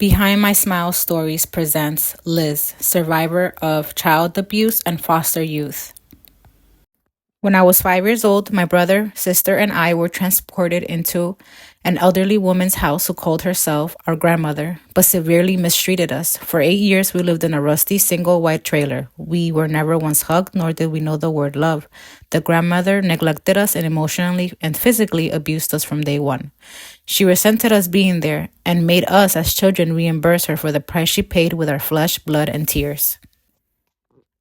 Behind My Smile Stories presents Liz, survivor of child abuse and foster youth. When I was 5 years old, my brother, sister, and I were transported into an elderly woman's house who called herself our grandmother, but severely mistreated us. For 8 years, we lived in a rusty single white trailer. We were never once hugged, nor did we know the word love. The grandmother neglected us and emotionally and physically abused us from day one. She resented us being there and made us, as children, reimburse her for the price she paid with our flesh, blood, and tears.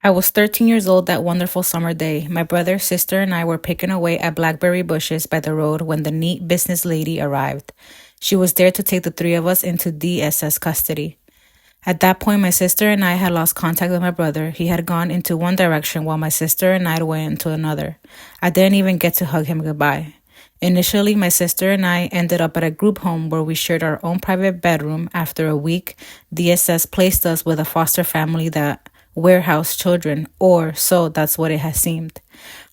I was 13 years old that wonderful summer day. My brother, sister, and I were picking away at blackberry bushes by the road when the neat business lady arrived. She was there to take the three of us into DSS custody. At that point, my sister and I had lost contact with my brother. He had gone into one direction while my sister and I went into another. I didn't even get to hug him goodbye. Initially, my sister and I ended up at a group home where we shared our own private bedroom. After a week, DSS placed us with a foster family that warehouse children, or so that's what it has seemed.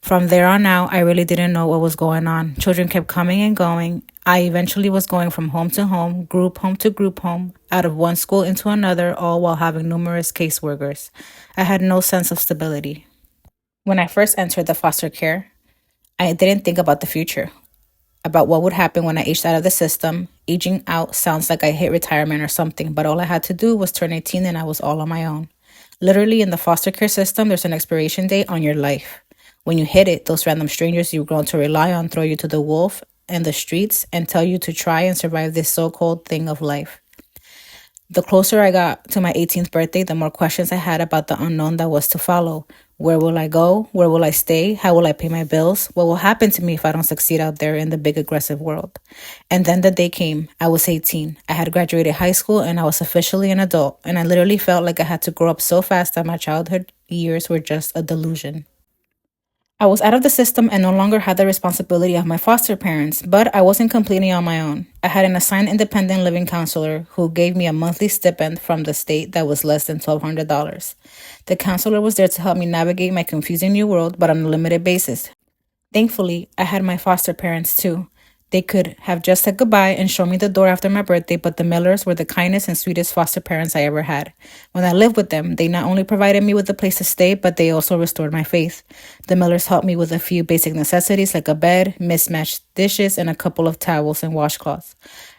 From there on out, I really didn't know what was going on. Children kept coming and going. I eventually was going from home to home to group home, out of one school into another, all while having numerous caseworkers. I had no sense of stability. When I first entered the foster care, I didn't think about the future, about what would happen when I aged out of the system. Aging out sounds like I hit retirement or something, but all I had to do was turn 18 and I was all on my own. Literally, in the foster care system, there's an expiration date on your life. When you hit it, those random strangers you've grown to rely on throw you to the wolf and the streets and tell you to try and survive this so-called thing of life. The closer I got to my 18th birthday, the more questions I had about the unknown that was to follow. Where will I go? Where will I stay? How will I pay my bills? What will happen to me if I don't succeed out there in the big aggressive world? And then the day came. I was 18. I had graduated high school and I was officially an adult. And I literally felt like I had to grow up so fast that my childhood years were just a delusion. I was out of the system and no longer had the responsibility of my foster parents, but I wasn't completely on my own. I had an assigned independent living counselor who gave me a monthly stipend from the state that was less than $1,200. The counselor was there to help me navigate my confusing new world, but on a limited basis. Thankfully, I had my foster parents too. They could have just said goodbye and shown me the door after my birthday, but the Millers were the kindest and sweetest foster parents I ever had. When I lived with them, they not only provided me with a place to stay, but they also restored my faith. The Millers helped me with a few basic necessities like a bed, mismatched dishes, and a couple of towels and washcloths.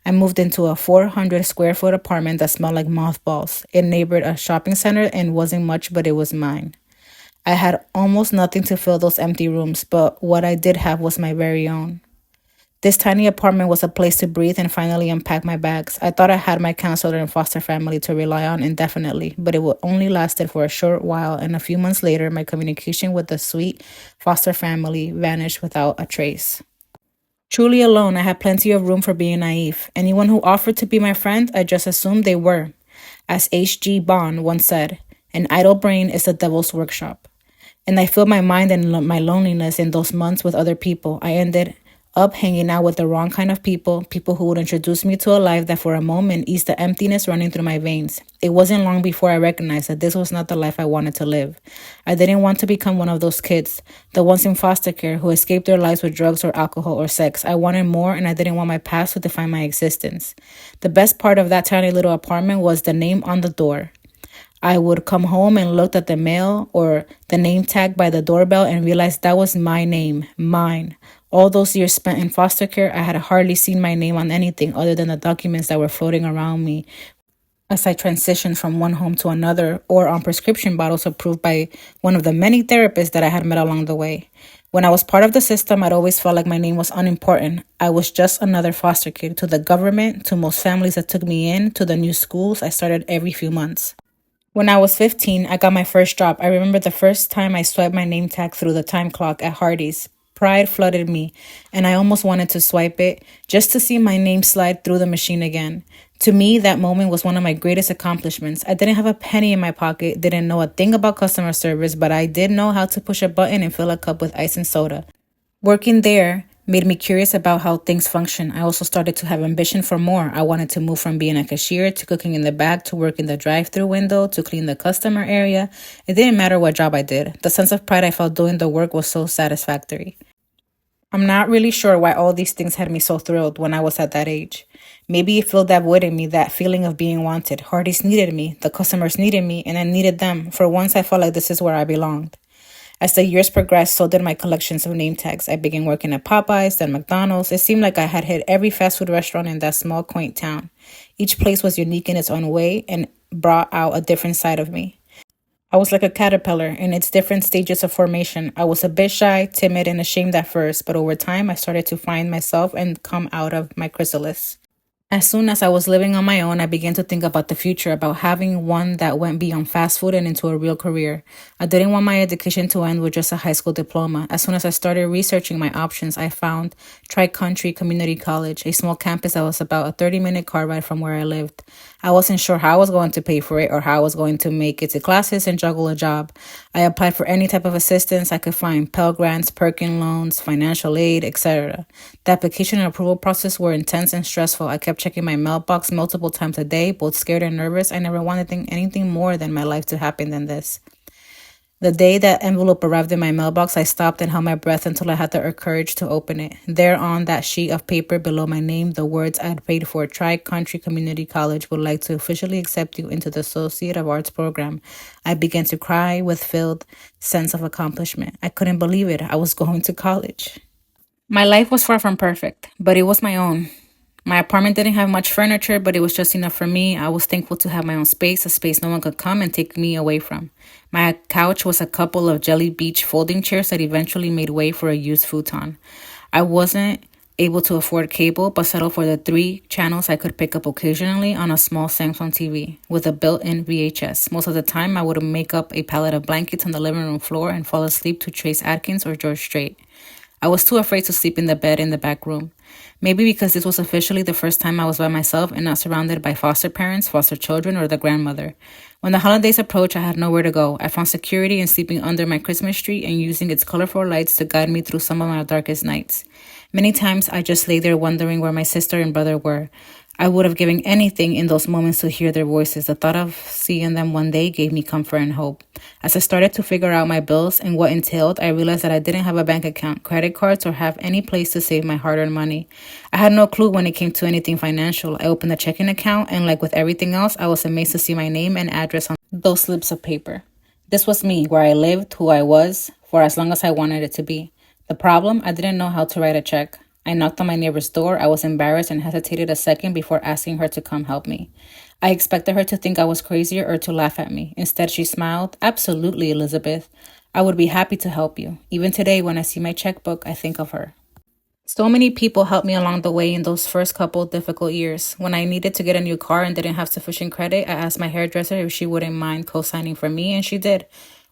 I moved into a 400 square foot apartment that smelled like mothballs. It neighbored a shopping center and wasn't much, but it was mine. I had almost nothing to fill those empty rooms, but what I did have was my very own. This tiny apartment was a place to breathe and finally unpack my bags. I thought I had my counselor and foster family to rely on indefinitely, but it only lasted for a short while, and a few months later, my communication with the sweet foster family vanished without a trace. Truly alone, I had plenty of room for being naive. Anyone who offered to be my friend, I just assumed they were. As H.G. Bond once said, an idle brain is the devil's workshop. And I filled my mind and my loneliness in those months with other people. I ended up hanging out with the wrong kind of people who would introduce me to a life that for a moment eased the emptiness running through my veins. It wasn't long before I recognized that this was not the life I wanted to live. I didn't want to become one of those kids, the ones in foster care who escaped their lives with drugs or alcohol or sex. I wanted more, and I didn't want my past to define my existence. The best part of that tiny little apartment was the name on the door. I would come home and look at the mail or the name tag by the doorbell and realize that was my name, mine. All those years spent in foster care, I had hardly seen my name on anything other than the documents that were floating around me as I transitioned from one home to another, or on prescription bottles approved by one of the many therapists that I had met along the way. When I was part of the system, I'd always felt like my name was unimportant. I was just another foster kid to the government, to most families that took me in, to the new schools I started every few months. When I was 15, I got my first job. I remember the first time I swiped my name tag through the time clock at Hardee's. Pride flooded me, and I almost wanted to swipe it just to see my name slide through the machine again. To me, that moment was one of my greatest accomplishments. I didn't have a penny in my pocket, didn't know a thing about customer service, but I did know how to push a button and fill a cup with ice and soda. Working there made me curious about how things function. I also started to have ambition for more. I wanted to move from being a cashier to cooking in the back to work in the drive-thru window to clean the customer area. It didn't matter what job I did. The sense of pride I felt doing the work was so satisfactory. I'm not really sure why all these things had me so thrilled when I was at that age. Maybe it filled that void in me, that feeling of being wanted. Hardee's needed me, the customers needed me, and I needed them. For once, I felt like this is where I belonged. As the years progressed, so did my collections of name tags. I began working at Popeyes, then McDonald's. It seemed like I had hit every fast food restaurant in that small, quaint town. Each place was unique in its own way and brought out a different side of me. I was like a caterpillar in its different stages of formation. I was a bit shy, timid, and ashamed at first, but over time I started to find myself and come out of my chrysalis. As soon as I was living on my own, I began to think about the future, about having one that went beyond fast food and into a real career. I didn't want my education to end with just a high school diploma. As soon as I started researching my options, I found Tri-Country Community College, a small campus that was about a 30-minute car ride from where I lived. I wasn't sure how I was going to pay for it or how I was going to make it to classes and juggle a job. I applied for any type of assistance I could find: Pell Grants, Perkin loans, financial aid, etc. The application and approval process were intense and stressful. I kept checking my mailbox multiple times a day, both scared and nervous. I never wanted anything more than my life to happen than this. The day that envelope arrived in my mailbox, I stopped and held my breath until I had the courage to open it. There on that sheet of paper below my name, the words I had paid for: Tri-Country Community College would like to officially accept you into the Associate of Arts program. I began to cry with filled sense of accomplishment. I couldn't believe it. I was going to college. My life was far from perfect, but it was my own. My apartment didn't have much furniture, but it was just enough for me. I was thankful to have my own space, a space no one could come and take me away from. My couch was a couple of Jelly Beach folding chairs that eventually made way for a used futon. I wasn't able to afford cable, but settled for the 3 channels I could pick up occasionally on a small Samsung TV with a built-in VHS. Most of the time, I would make up a pallet of blankets on the living room floor and fall asleep to Trace Adkins or George Strait. I was too afraid to sleep in the bed in the back room. Maybe because this was officially the first time I was by myself and not surrounded by foster parents, foster children, or the grandmother. When the holidays approached, I had nowhere to go. I found security in sleeping under my Christmas tree and using its colorful lights to guide me through some of my darkest nights. Many times, I just lay there wondering where my sister and brother were. I would have given anything in those moments to hear their voices. The thought of seeing them one day gave me comfort and hope. As I started to figure out my bills and what entailed, I realized that I didn't have a bank account, credit cards, or have any place to save my hard-earned money. I had no clue when it came to anything financial. I opened a checking account, and like with everything else, I was amazed to see my name and address on those slips of paper. This was me, where I lived, who I was, for as long as I wanted it to be. The problem, I didn't know how to write a check. I knocked on my neighbor's door. I was embarrassed and hesitated a second before asking her to come help me. I expected her to think I was crazy or to laugh at me. Instead, she smiled. "Absolutely, Elizabeth. I would be happy to help you. Even today, when I see my checkbook, I think of her." So many people helped me along the way in those first couple difficult years. When I needed to get a new car and didn't have sufficient credit, I asked my hairdresser if she wouldn't mind co-signing for me, and she did.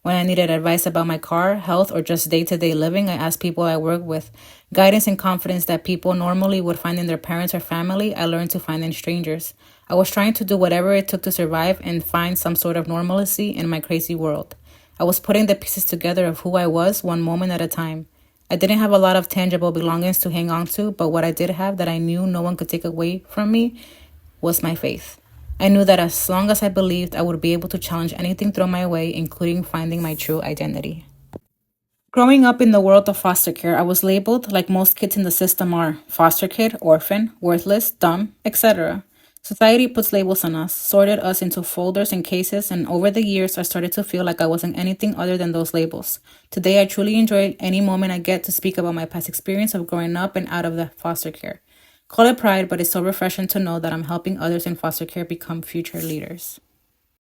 When I needed advice about my car, health, or just day-to-day living, I asked people I work with. Guidance and confidence that people normally would find in their parents or family, I learned to find in strangers. I was trying to do whatever it took to survive and find some sort of normalcy in my crazy world. I was putting the pieces together of who I was, one moment at a time. I didn't have a lot of tangible belongings to hang on to, but what I did have that I knew no one could take away from me was my faith. I knew that as long as I believed, I would be able to challenge anything thrown my way, including finding my true identity. Growing up in the world of foster care, I was labeled, like most kids in the system are: foster kid, orphan, worthless, dumb, etc. Society puts labels on us, sorted us into folders and cases, and over the years, I started to feel like I wasn't anything other than those labels. Today, I truly enjoy any moment I get to speak about my past experience of growing up and out of the foster care. Call it pride, but it's so refreshing to know that I'm helping others in foster care become future leaders.